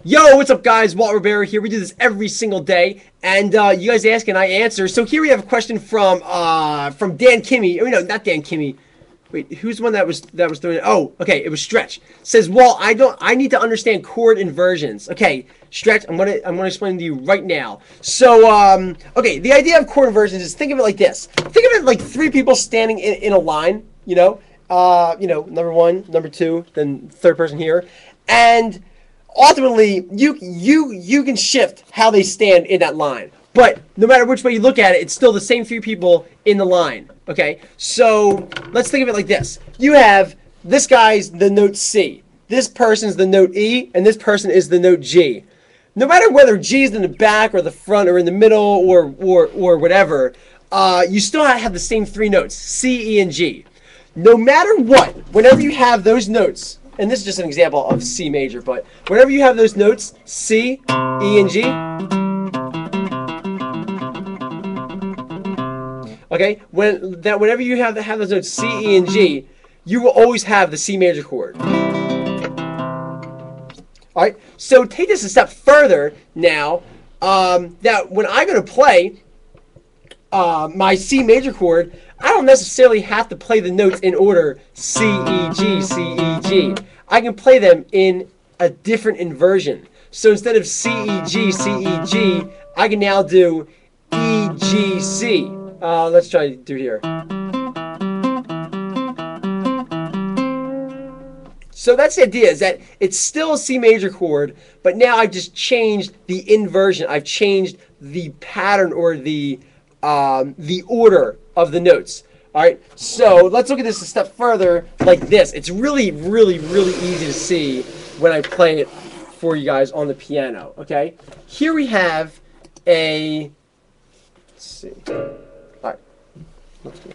Yo, what's up, guys? Walt Ribeiro here. We do this every single day, and you guys ask and I answer. So here we have a question from Dan Kimmy. Oh, no, not Dan Kimmy. Wait, who's the one that was throwing it? Oh, okay, it was Stretch. Says, Walt, I need to understand chord inversions. Okay, Stretch, I'm gonna explain to you right now. So okay, the idea of chord inversions is, think of it like this. Think of it like three people standing in a line. Number one, number two, then third person here, and ultimately, you can shift how they stand in that line. But no matter which way you look at it, it's still the same three people in the line. Okay? So let's think of it like this. You have this guy's the note C. This person's the note E, and this person is the note G. No matter whether G is in the back or the front or in the middle or whatever, you still have the same three notes, C, E, and G. No matter what, whenever you have those notes, and this is just an example of C major, but whenever you have those notes, C, E, and G, okay, whenever you have those notes C, E, and G, you will always have the C major chord. All right, so take this a step further now. That when I'm going to play my C major chord, I don't necessarily have to play the notes in order C, E, G, C, E, G. I can play them in a different inversion. So instead of C, E, G, C, E, G, I can now do E, G, C. Let's try to do it here. So that's the idea, is that it's still a C major chord, but now I've just changed the inversion. I've changed the pattern or the order of the notes. All right, so let's look at this a step further like this. It's really, really, really easy to see when I play it for you guys on the piano, okay? Here we have a, let's see. All right, let's go.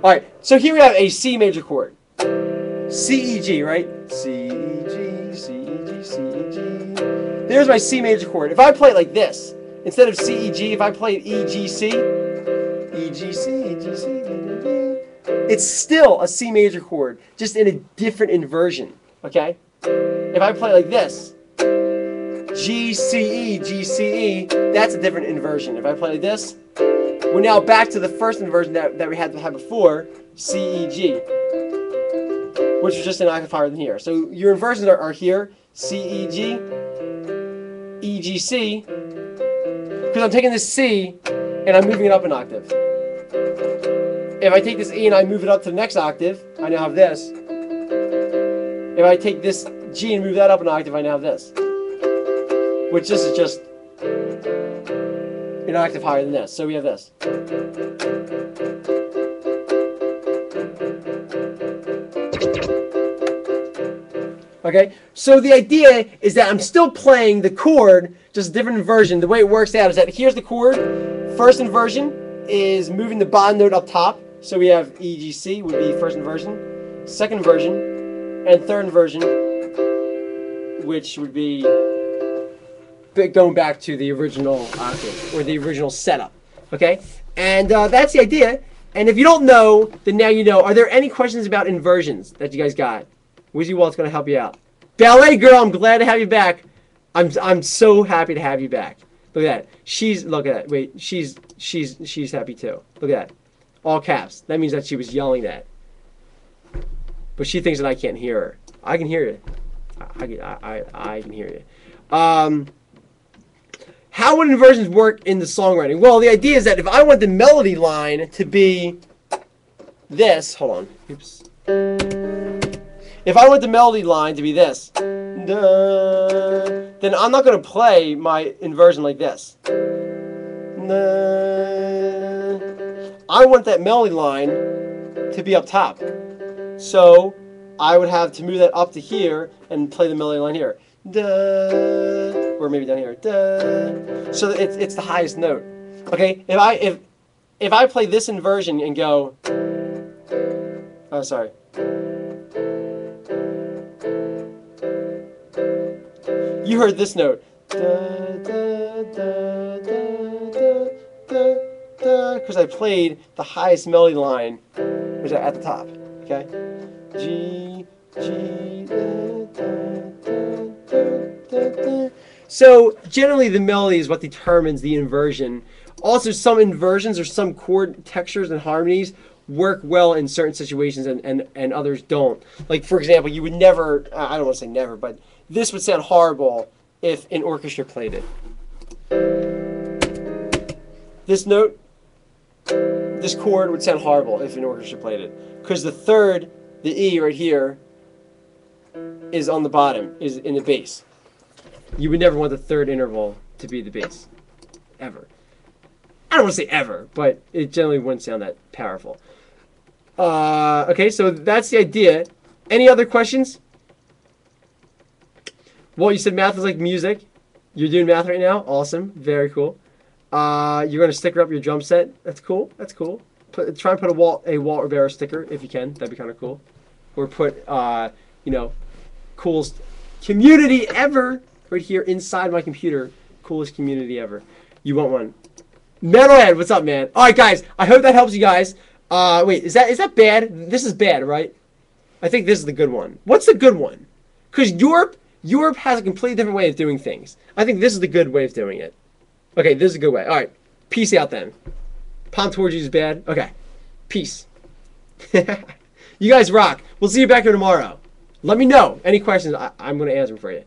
All right, so here we have a C major chord. C, E, G, right? C, E, G, C, E, G, C, E, G. There's my C major chord. If I play it like this, instead of C, E, G, if I play it E, G, C, E, G, C, E, G, C, D, D, D, it's still a C major chord, just in a different inversion, okay? If I play it like this, G, C, E, G, C, E, that's a different inversion. If I play like this, we're now back to the first inversion that we had before, C, E, G, which is just an octave higher than here. So your inversions are here, C, E, G, E, G, C, because I'm taking this C and I'm moving it up an octave. If I take this E and I move it up to the next octave, I now have this. If I take this G and move that up an octave, I now have this. Which this is just an octave higher than this. So we have this. Okay, so the idea is that I'm still playing the chord, just a different inversion. The way it works out is that here's the chord. First inversion is moving the bottom note up top. So we have E, G, C would be first inversion. Second inversion, and third inversion, which would be going back to the original octave, or the original setup. Okay, and that's the idea. And if you don't know, then now you know. Are there any questions about inversions that you guys got? Wizzy Walt's going to help you out. Ballet girl, I'm glad to have you back. I'm so happy to have you back. Look at that. Look at that. Wait, she's happy too. Look at that. All caps. That means that she was yelling that. But she thinks that I can't hear her. I can hear you. I can hear you. How would inversions work in the songwriting? Well, the idea is that if I want the melody line to be this, hold on. Oops. If I want the melody line to be this, then I'm not going to play my inversion like this. I want that melody line to be up top. So I would have to move that up to here and play the melody line here. Or maybe down here. So it's the highest note. Okay? If I play this inversion and go, oh, sorry. You heard this note. Because I played the highest melody line, which is at the top. Okay? G, G, So generally the melody is what determines the inversion. Also, some inversions or some chord textures and harmonies work well in certain situations and others don't. Like, for example, you would never, I don't want to say never, but this would sound horrible if an orchestra played it. This note, this chord would sound horrible if an orchestra played it. Because the third, the E right here, is on the bottom, is in the bass. You would never want the third interval to be the bass. Ever. I don't want to say ever, but it generally wouldn't sound that powerful. Okay, so that's the idea. Any other questions? Well, you said math is like music. You're doing math right now? Awesome. Very cool. You're going to sticker up your drum set. That's cool. That's cool. Try and put a Walt Rivera sticker if you can. That'd be kind of cool. Or put, you know, coolest community ever right here inside my computer. Coolest community ever. You want one? Metalhead, what's up, man? All right, guys. I hope that helps you guys. Wait, is that bad? This is bad, right? I think this is the good one. What's the good one? Because Europe has a completely different way of doing things. I think this is the good way of doing it. Okay, this is a good way. All right, peace out then. Palm towards you is bad. Okay, peace. You guys rock. We'll see you back here tomorrow. Let me know any questions. I'm going to answer them for you.